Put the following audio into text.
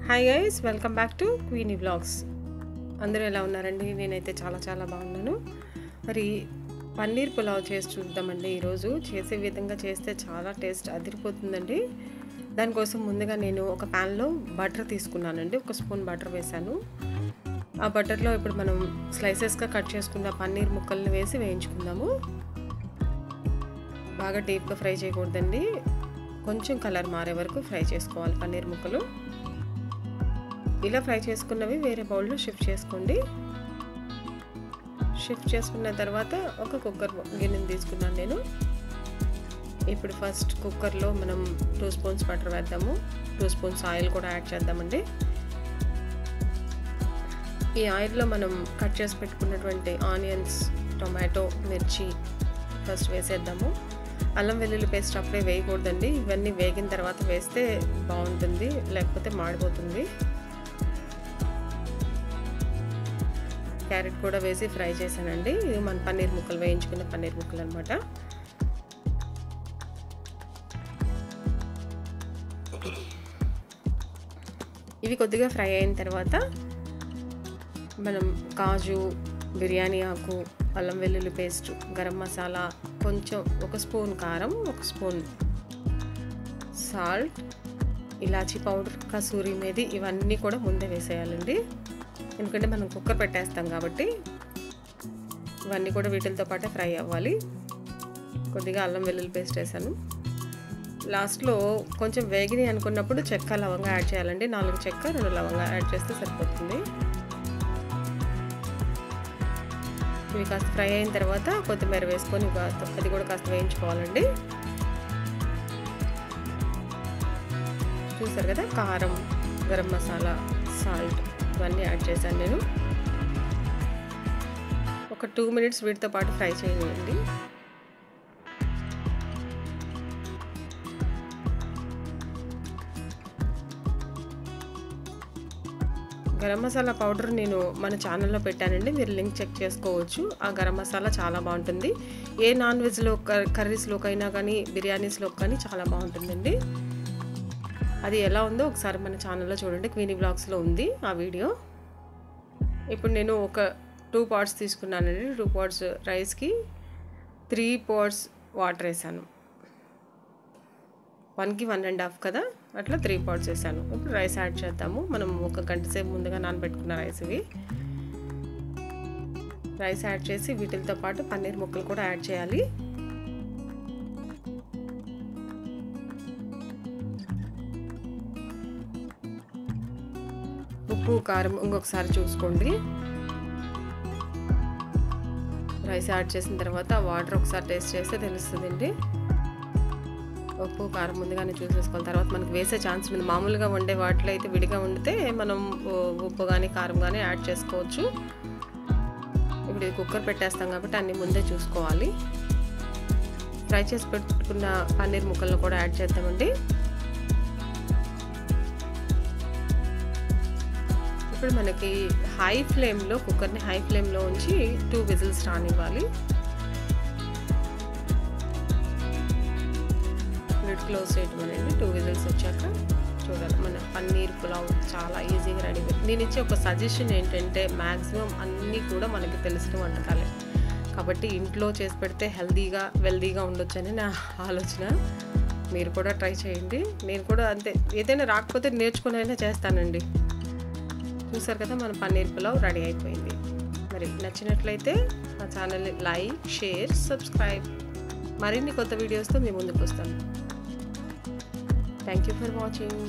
Hi guys, welcome back to Queenie vlogs. అందరూ ఎలా ఉన్నారండి? నేనైతే చాలా బాగున్నాను. మరి పన్నీర్ పులావ్ చేసి చూద్దామండి. ఈరోజు చేసే విధంగా చేస్తే చాలా టేస్ట్ అదిరిపోతుందండి. దానికోసం ముందుగా నేను ఒక ప్యాన్లో బటర్ తీసుకున్నానండి. 1 స్పూన్ బటర్ వేసాను. ఆ బటర్లో ఇప్పుడు మనం స్లైసెస్గా కట్ చేసుకున్న పన్నీర్ ముక్కల్ని వేసి వేయించుకుందాము. బాగా డీప్గా ఫ్రై చేయకూడదండి, కొంచెం కలర్ మారే వరకు ఫ్రై చేసుకోవాలి పన్నీర్ ముక్కలు. ఇలా ఫ్రై చేసుకున్నవి వేరే బౌల్లో షిఫ్ట్ చేసుకోండి. షిఫ్ట్ చేసుకున్న తర్వాత ఒక కుక్కర్ గిన్నెని తీసుకున్నాను నేను. ఇప్పుడు ఫస్ట్ కుక్కర్లో మనం 2 స్పూన్స్ బటర్ వేద్దాము. 2 స్పూన్స్ ఆయిల్ కూడా యాడ్ చేద్దామండి. ఈ ఆయిల్లో మనం కట్ చేసి పెట్టుకున్నటువంటి ఆనియన్స్, టొమాటో, మిర్చి ఫస్ట్ వేసేద్దాము. అల్లం వెల్లుల్లి పేస్ట్ అప్పుడే వేయకూడదండి. ఇవన్నీ వేగిన తర్వాత వేస్తే బాగుంటుంది, లేకపోతే మాడిపోతుంది. క్యారెట్ కూడా వేసి ఫ్రై చేశానండి. ఇది మన పన్నీర్ ముక్కలు, వేయించుకున్న పన్నీర్ ముక్కలు అనమాట. ఇవి కొద్దిగా ఫ్రై అయిన తర్వాత మనం కాజు, బిర్యానీ ఆకు, అల్లం వెల్లుల్లి పేస్ట్, గరం మసాలా, కొంచెం 1 స్పూన్ కారం, 1 స్పూన్ సాల్ట్, ఇలాచీ పౌడర్, కసూరి మేథి ఇవన్నీ కూడా ముందే వేసేయాలండి. ఎందుకంటే మనం కుక్కర్ పెట్టేస్తాం కాబట్టి ఇవన్నీ కూడా వీటితో పాటే ఫ్రై అవ్వాలి. కొద్దిగా అల్లం వెల్లుల్లి పేస్ట్ వేసాను. లాస్ట్లో కొంచెం వేగిని అనుకున్నప్పుడు చెక్క, లవంగా యాడ్ చేయాలండి. 4 చెక్క, 2 లవంగా యాడ్ చేస్తే సరిపోతుంది. ఇవి కాస్త ఫ్రై అయిన తర్వాత కొత్తిమీర వేసుకొని అది కూడా కాస్త వేయించుకోవాలండి. చూసారు కదా, కారం, గరం మసాలా, సాల్ట్ ఇవన్నీ యాడ్ చేశాను నేను. ఒక 2 మినిట్స్ వీటితో పాటు ఫ్రై చేయండి. గరం మసాలా పౌడర్ నేను మన ఛానల్లో పెట్టానండి, మీరు లింక్ చెక్ చేసుకోవచ్చు. ఆ గరం మసాలా చాలా బాగుంటుంది. ఏ నాన్ వెజ్లో కర్రీస్లోకైనా కానీ, బిర్యానీస్లో కానీ చాలా బాగుంటుందండి. అది ఎలా ఉందో ఒకసారి మన ఛానల్లో చూడండి, క్వీనీ వ్లాగ్స్లో ఉంది ఆ వీడియో. ఇప్పుడు నేను ఒక 2 పాట్స్ తీసుకున్నానండి. 2 పాట్స్ రైస్కి 3 పాట్స్ వాటర్ వేసాను. 1కి 1.5 కదా, అట్లా 3 పాట్స్ వేసాను. ఇప్పుడు రైస్ యాడ్ చేద్దాము. మనం 1 గంట సేపు ముందుగా నానబెట్టుకున్న రైస్ ఇవి. రైస్ యాడ్ చేసి వీటితో పాటు పన్నీర్ ముక్కలు కూడా యాడ్ చేయాలి. ఉప్పు, కారం ఇంకొకసారి చూసుకోండి. రైస్ యాడ్ చేసిన తర్వాత వాటర్ ఒకసారి టేస్ట్ చేస్తే తెలుస్తుందండి. ఉప్పు, కారం ముందుగానే చూసేసుకోవాలి. తర్వాత మనకి వేసే ఛాన్స్ ఉంది. మామూలుగా వండే వాటిలో అయితే విడిగా వండితే మనం ఉప్పు కానీ కారం కానీ యాడ్ చేసుకోవచ్చు. ఇప్పుడు కుక్కర్ పెట్టేస్తాం కాబట్టి అన్ని ముందే చూసుకోవాలి. ఫ్రై చేసి పెట్టుకున్న పన్నీర్ ముక్కలను కూడా యాడ్ చేద్దామండి. ఇప్పుడు మనకి హై ఫ్లేమ్లో, కుక్కర్ని హై ఫ్లేమ్లో ఉంచి 2 విజిల్స్ రానివ్వాలి. లిడ్ క్లోజ్ చేయటమనండి. 2 విజిల్స్ వచ్చాక చూడాలి. మన పన్నీర్ పులావ్ చాలా ఈజీగా రెడీ. నేను ఇచ్చే ఒక సజెషన్ ఏంటంటే, మ్యాక్సిమం అన్నీ కూడా మనకి తెలిసిన వంటకాలే కాబట్టి ఇంట్లో చేసి పెడితే హెల్తీగా, వెల్దీగా ఉండొచ్చని నా ఆలోచన. మీరు కూడా ట్రై చేయండి. నేను కూడా అంతే, ఏదైనా రాకపోతే నేర్చుకుని అయినా చేస్తానండి. చూసారు కదా, మన పన్నీర్ పులావ్ రెడీ అయిపోయింది. మరి నచ్చినట్లయితే మా ఛానల్ని లైక్, షేర్, సబ్స్క్రైబ్. మరిన్ని కొత్త వీడియోస్తో మీ ముందుకు వస్తాను. Thank you for watching.